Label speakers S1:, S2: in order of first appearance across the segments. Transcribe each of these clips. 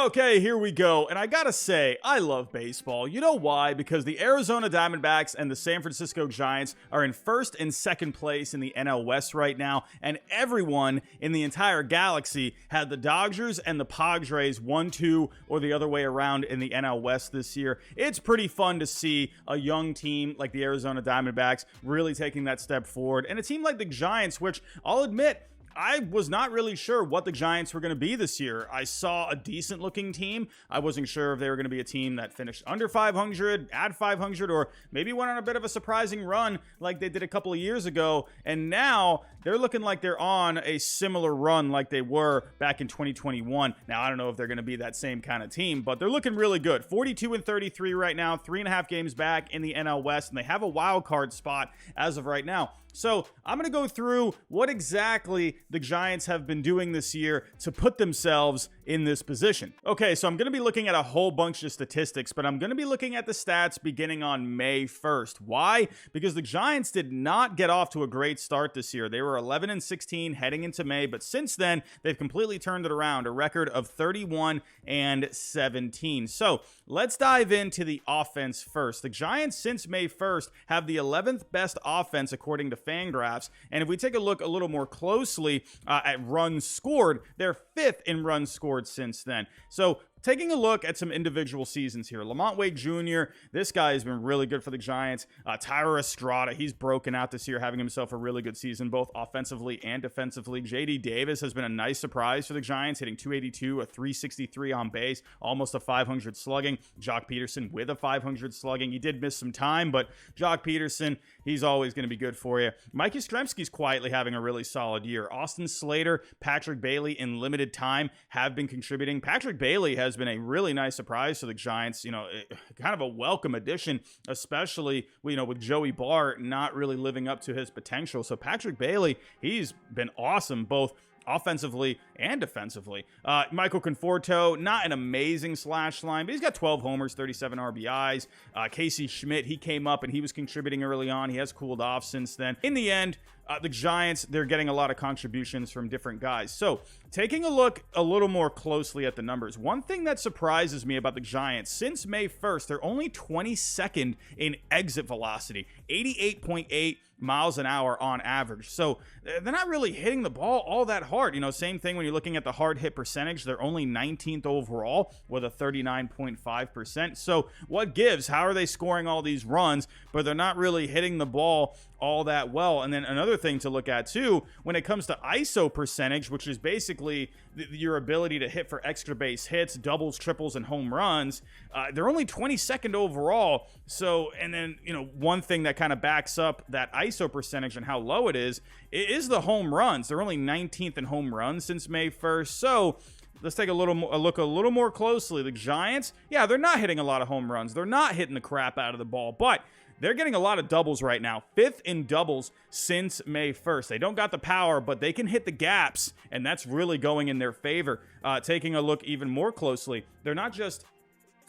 S1: Okay, here we go. And I gotta say, I love baseball. You know why? Because the Arizona Diamondbacks and the San Francisco Giants are in first and second place in the NL West right now. And everyone in the entire galaxy had the Dodgers and the Padres 1-2 or the other way around in the NL West this year. It's pretty fun to see a young team like the Arizona Diamondbacks really taking that step forward. And a team like the Giants, which I'll admit, I was not really sure what the Giants were going to be this year. I saw a decent looking team. I wasn't sure if they were going to be a team that finished under 500, at 500, or maybe went on a bit of a surprising run like they did a couple of years ago. And now they're looking like they're on a similar run like they were back in 2021. Now, I don't know if they're going to be that same kind of team, but they're looking really good. 42-33 right now, 3.5 games back in the NL West, and they have a wild card spot as of right now. So I'm going to go through what exactly the Giants have been doing this year to put themselves in this position. Okay, so I'm going to be looking at a whole bunch of statistics, but I'm going to be looking at the stats beginning on May 1st. Why? Because the Giants did not get off to a great start this year. They were 11-16 heading into May, but since then, they've completely turned it around, a record of 31-17. So let's dive into the offense first. The Giants, since May 1st, have the 11th best offense according to Fangraphs, and if we take a look a little more closely at runs scored, they're 5th in runs scored since then. So taking a look at some individual seasons here. LaMonte Wade Jr., this guy has been really good for the Giants. Thairo Estrada, he's broken out this year, having himself a really good season, both offensively and defensively. J.D. Davis has been a nice surprise for the Giants, hitting 282, a 363 on base, almost a 500 slugging. Jock Peterson with a 500 slugging. He did miss some time, but Jock Peterson, he's always going to be good for you. Mike Yastrzemski's quietly having a really solid year. Austin Slater, Patrick Bailey in limited time have been contributing. Patrick Bailey has been a really nice surprise to the Giants, kind of a welcome addition, especially, with Joey Barr not really living up to his potential. So Patrick Bailey, he's been awesome, both offensively and defensively. Michael Conforto, not an amazing slash line, but he's got 12 homers, 37 RBIs. Casey Schmidt, he came up and he was contributing early on. He has cooled off since then. In the end, the Giants, they're getting a lot of contributions from different guys. So taking a look a little more closely at the numbers, one thing that surprises me about the Giants, since May 1st, they're only 22nd in exit velocity, 88.8 miles an hour on average. So they're not really hitting the ball all that hard. Same thing when you're looking at the hard hit percentage. They're only 19th overall with a 39.5%. So what gives? How are they scoring all these runs, but they're not really hitting the ball all that well? And then another thing to look at too, when it comes to ISO percentage, which is basically your ability to hit for extra base hits, doubles, triples, and home runs, they're only 22nd overall. So, and then, one thing that kind of backs up that ISO percentage and how low it is the home runs. They're only 19th in home runs since May 1st. So let's take a look a little more closely. The Giants, yeah, they're not hitting a lot of home runs. They're not hitting the crap out of the ball, but they're getting a lot of doubles right now. 5th in doubles since May 1st. They don't got the power, but they can hit the gaps, and that's really going in their favor. Taking a look even more closely, they're not just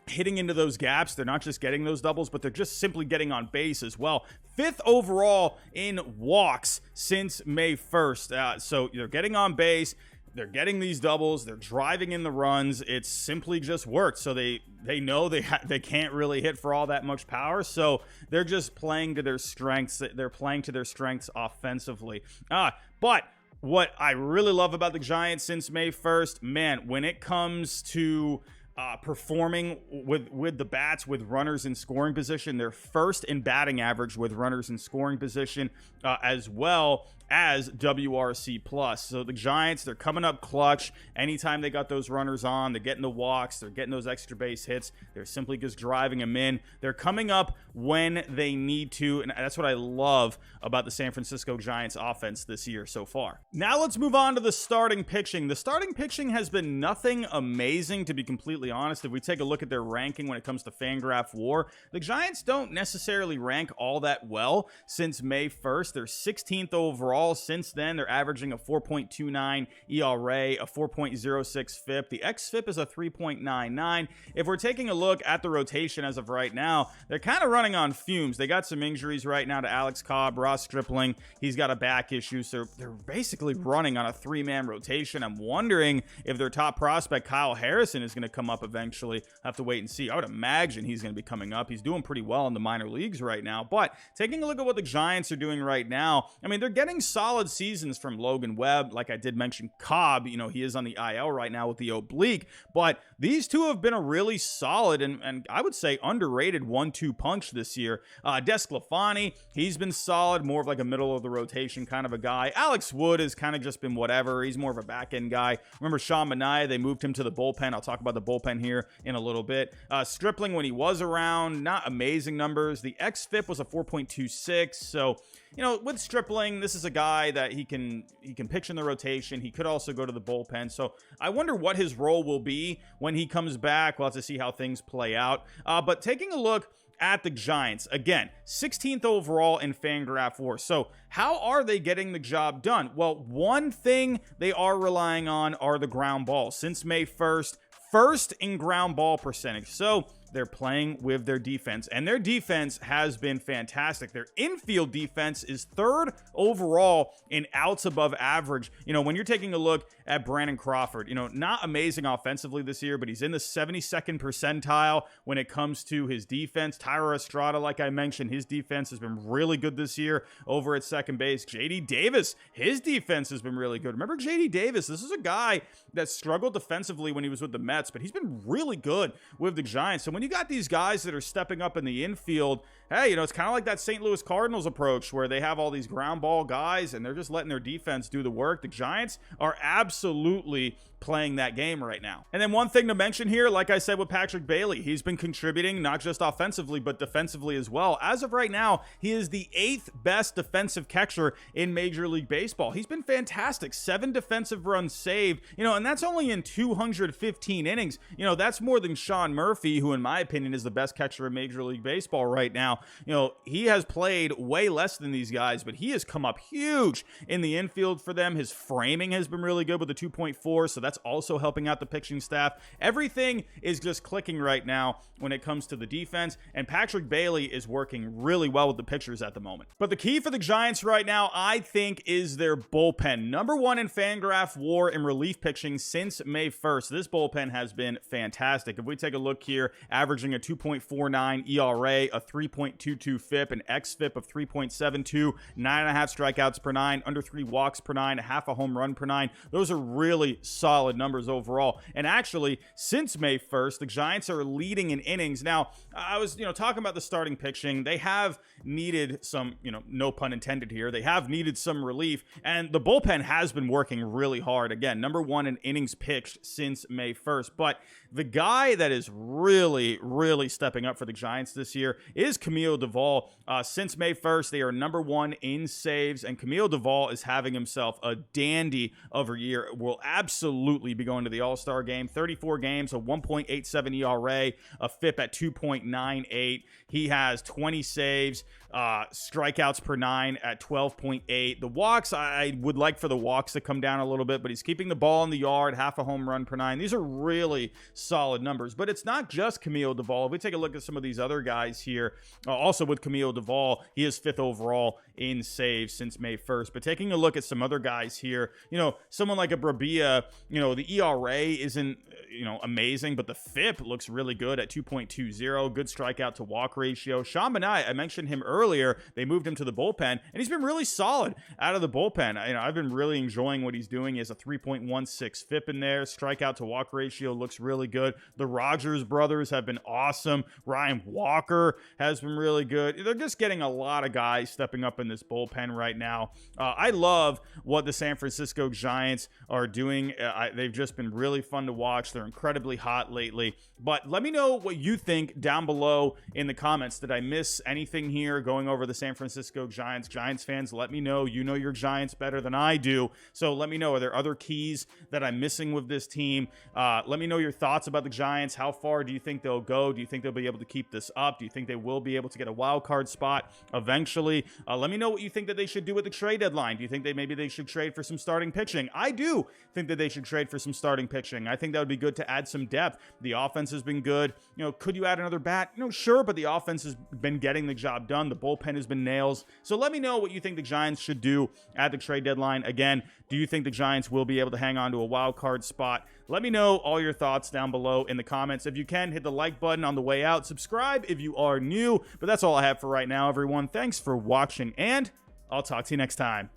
S1: hitting into those gaps, they're not just getting those doubles, but they're just simply getting on base as well. 5th overall in walks since May 1st. So they're getting on base, they're getting these doubles, they're driving in the runs. It's simply just worked. So they know they can't really hit for all that much power. So they're just playing to their strengths. They're playing to their strengths offensively. But what I really love about the Giants since May 1st, man, when it comes to performing with the bats with runners in scoring position, they're first in batting average with runners in scoring position, as well as WRC plus. So the Giants, they're coming up clutch anytime they got those runners on. They're getting the walks, they're getting those extra base hits, they're simply just driving them in. They're coming up when they need to, and that's what I love about the San Francisco Giants offense this year so far. Now let's move on to the starting pitching. The starting pitching has been nothing amazing, to be completely honest. If we take a look at their ranking when it comes to Fangraph WAR, the Giants don't necessarily rank all that well since May 1st. They're 16th overall overall since then, they're averaging a 4.29 ERA, a 4.06 FIP. The xFIP is a 3.99. If we're taking a look at the rotation as of right now, they're kind of running on fumes. They got some injuries right now to Alex Cobb, Ross Stripling. He's got a back issue, so they're basically running on a three-man rotation. I'm wondering if their top prospect, Kyle Harrison, is going to come up eventually. I'll have to wait and see. I would imagine he's going to be coming up. He's doing pretty well in the minor leagues right now. But taking a look at what the Giants are doing right now, I mean, they're getting solid seasons from Logan Webb. Like I did mention, Cobb, he is on the IL right now with the oblique. But these two have been a really solid and I would say underrated 1-2 punch this year. Desclafani, he's been solid, more of like a middle of the rotation kind of a guy. Alex Wood has kind of just been whatever. He's more of a back end guy. Remember Sean Manaea, they moved him to the bullpen. I'll talk about the bullpen here in a little bit. Stripling, when he was around, not amazing numbers. The xFIP was a 4.26. So, with Stripling, this is a guy that he can pitch in the rotation. He could also go to the bullpen. So I wonder what his role will be when he comes back. We'll have to see how things play out. But taking a look at the Giants, again, 16th overall in Fangraph WAR. So how are they getting the job done? Well, one thing they are relying on are the ground balls. Since May 1st, first in ground ball percentage. So they're playing with their defense, and their defense has been fantastic. Their infield defense is third overall in outs above average. When you're taking a look at Brandon Crawford, not amazing offensively this year, but he's in the 72nd percentile when it comes to his defense. Tyler Estrada, like I mentioned, his defense has been really good this year over at second base. JD Davis, his defense has been really good. Remember JD Davis, this is a guy that struggled defensively when he was with the Mets, but he's been really good with the Giants. So when you got these guys that are stepping up in the infield, hey, it's kind of like that St. Louis Cardinals approach where they have all these ground ball guys and they're just letting their defense do the work. The Giants are absolutely playing that game right now. And then one thing to mention here, like I said with Patrick Bailey, he's been contributing not just offensively, but defensively as well. As of right now, he is the 8th best defensive catcher in Major League Baseball. He's been fantastic. 7 defensive runs saved, and that's only in 215 innings. That's more than Sean Murphy, who in my opinion is the best catcher in Major League Baseball right now. He has played way less than these guys, but he has come up huge in the infield for them. His framing has been really good with the 2.4, so that's also helping out the pitching staff. Everything is just clicking right now when it comes to the defense, and Patrick Bailey is working really well with the pitchers at the moment. But the key for the Giants right now, I think, is their bullpen. Number 1 in Fangraph WAR in relief pitching since May 1st. This bullpen has been fantastic. If we take a look here, averaging a 2.49 ERA, a 3.22 FIP, an xFIP of 3.72, 9.5 strikeouts per 9, under 3 walks per 9, a half a home run per 9. Those are really solid numbers overall. And actually, since May 1st, the Giants are leading in innings. Now, I was, talking about the starting pitching. They have needed some, no pun intended here. They have needed some relief, and the bullpen has been working really hard. Again, number 1 in innings pitched since May 1st. But the guy that is really, really stepping up for the Giants this year is Camilo Doval. Since May 1st, they are number 1 in saves, and Camilo Doval is having himself a dandy of a year. Will absolutely be going to the All-Star game. 34 games, a 1.87 ERA, a FIP at 2.98. He has 20 saves, strikeouts per 9 at 12.8. The walks, I would like for the walks to come down a little bit, but he's keeping the ball in the yard, half a home run per 9. These are really solid numbers, but it's not just Camilo Doval. If we take a look at some of these other guys here, also with Camilo Doval, he is 5th overall in saves since May 1st. But taking a look at some other guys here, someone like a Brabia, the ERA isn't, amazing, but the FIP looks really good at 2.20, good strikeout to walk ratio. Sean Manaea, I mentioned him earlier. They moved him to the bullpen, and he's been really solid out of the bullpen. I've been really enjoying what he's doing. He has a 3.16 FIP in there. Strikeout to walk ratio looks really good. The Rogers brothers have been awesome. Ryan Walker has been really good. They're just getting a lot of guys stepping up in this bullpen right now. I love what the San Francisco Giants are doing. They've just been really fun to watch. They're incredibly hot lately. But let me know what you think down below in the comments. Did I miss anything here going over the San Francisco Giants? Giants fans, let me know. You know your Giants better than I do. So let me know, are there other keys that I'm missing with this team? Let me know your thoughts about the Giants. How far do you think they'll go? Do you think they'll be able to keep this up? Do you think they will be able to get a wild card spot eventually? Let me know what you think that they should do with the trade deadline. Do you think maybe they should trade for some starting pitching? I do think that they should trade for some starting pitching. I think that would be good to add some depth. The offense has been good. Could you add another bat? Sure, but the offense has been getting the job done. The bullpen has been nails. So let me know what you think the Giants should do at the trade deadline. Again, do you think the Giants will be able to hang on to a wild card spot? Let me know all your thoughts down below in the comments. If you can, hit the like button on the way out. Subscribe if you are new. But that's all I have for right now, everyone. Thanks for watching, and I'll talk to you next time.